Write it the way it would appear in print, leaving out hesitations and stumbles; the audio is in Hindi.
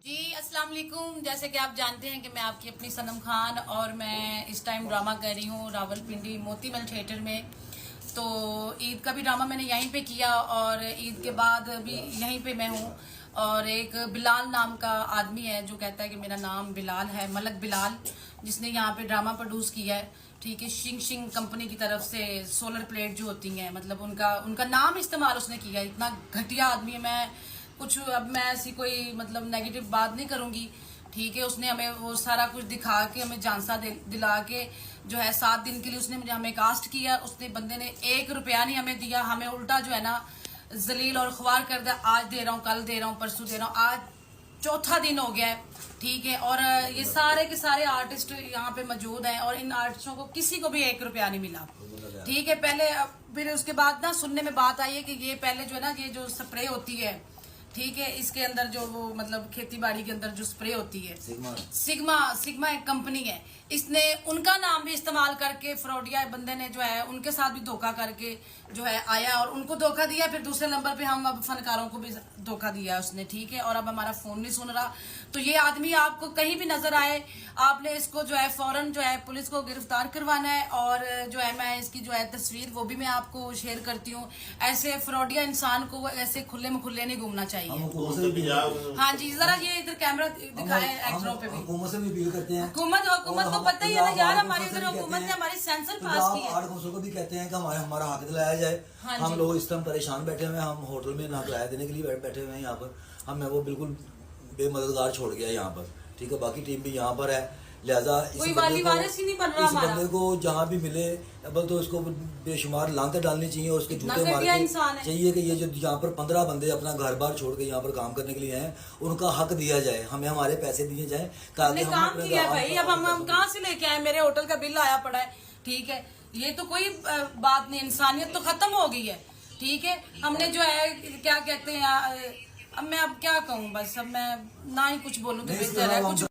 जी अस्सलाम वालेकुम। जैसे कि आप जानते हैं कि मैं आपकी अपनी सनम खान और मैं इस टाइम ड्रामा कर रही हूँ रावलपिंडी मोतीमल थिएटर में। तो ईद का भी ड्रामा मैंने यहीं पे किया और ईद के बाद भी यहीं पे मैं हूँ। और एक बिलाल नाम का आदमी है जो कहता है कि मेरा नाम बिलाल है, मलक बिलाल, जिसने यहाँ पे ड्रामा प्रोड्यूस किया है। ठीक है, शिंग शिंग कंपनी की तरफ से सोलर प्लेट जो होती हैं, मतलब उनका उनका नाम इस्तेमाल उसने किया। इतना घटिया आदमी है। मैं कुछ अब मैं ऐसी कोई मतलब नेगेटिव बात नहीं करूंगी। ठीक है, उसने हमें वो सारा कुछ दिखा के हमें झांसा दिला के जो है 7 दिन के लिए उसने हमें कास्ट किया। उसने बंदे ने 1 रुपया नहीं हमें दिया, हमें उल्टा जो है ना जलील और ख्वार कर दिया। आज दे रहा हूँ, कल दे रहा हूँ, परसों दे रहा हूँ, आज चौथा दिन हो गया है। ठीक है, और ये सारे के सारे आर्टिस्ट यहाँ पे मौजूद हैं और इन आर्टिस्टों को किसी को भी 1 रुपया नहीं मिला। ठीक है, पहले फिर उसके बाद ना सुनने में बात आई है कि ये पहले जो है ना ये जो स्प्रे होती है, ठीक है, इसके अंदर जो वो मतलब खेती बाड़ी के अंदर जो स्प्रे होती है सिग्मा एक कंपनी है, इसने उनका नाम भी इस्तेमाल करके फ्रॉडिया बंदे ने जो है उनके साथ भी धोखा करके जो है आया और उनको धोखा दिया। फिर दूसरे नंबर पे हम अब फनकारों को भी धोखा दिया उसने। ठीक है, और अब हमारा फोन नहीं सुन रहा। तो ये आदमी आपको कहीं भी नजर आए, आपने इसको जो है फौरन जो है पुलिस को गिरफ्तार करवाना है। और जो है मैं इसकी जो है तस्वीर वो भी मैं आपको शेयर करती हूँ। ऐसे फ्रॉडिया इंसान को ऐसे खुले में खुले नहीं घूमना चाहिए। हाँ जी, जरा ये इधर कैमरा दिखाए एक्टरों पे भी। हुकूमत से भी अपील करते हैं। हुकूमत को पता ही है ना यार, हमारी इधर हुकूमत ने हमारी सेंसर पास की है। 8 को भी कहते हैं कि हमारा हक दिलाया जाए। हाँ, हम लोग इस टाइम परेशान बैठे हुए हैं। हम होटल में ना किराया देने के लिए बैठे हुए हैं यहाँ पर। हमें वो बिल्कुल बेमददगार छोड़ गया यहाँ पर। ठीक है, बाकी टीम भी यहाँ पर है, लिहाजा इस बंदे को जहाँ भी मिले अब तो इसको बेशुमार लानते डालनी चाहिए और उसके जूते मार के चाहिए कि ये जो यहाँ पर 15 बंदे अपना घर बार छोड़ के यहाँ पर काम करने के लिए हैं, उनका हक दिया जाए, हमें हमारे पैसे दिए जाए ताकि हम काम किया भाई। अब हम कहाँ से लेके आए? मेरे होटल का बिल आया पड़ा है। ठीक है, ये तो कोई बात नहीं, इंसानियत तो खत्म हो गई है। ठीक है, हमने जो है क्या कहते हैं, अब मैं अब क्या कहूँ, बस अब मैं ना ही कुछ बोलूँ तो बेहतर है। कुछ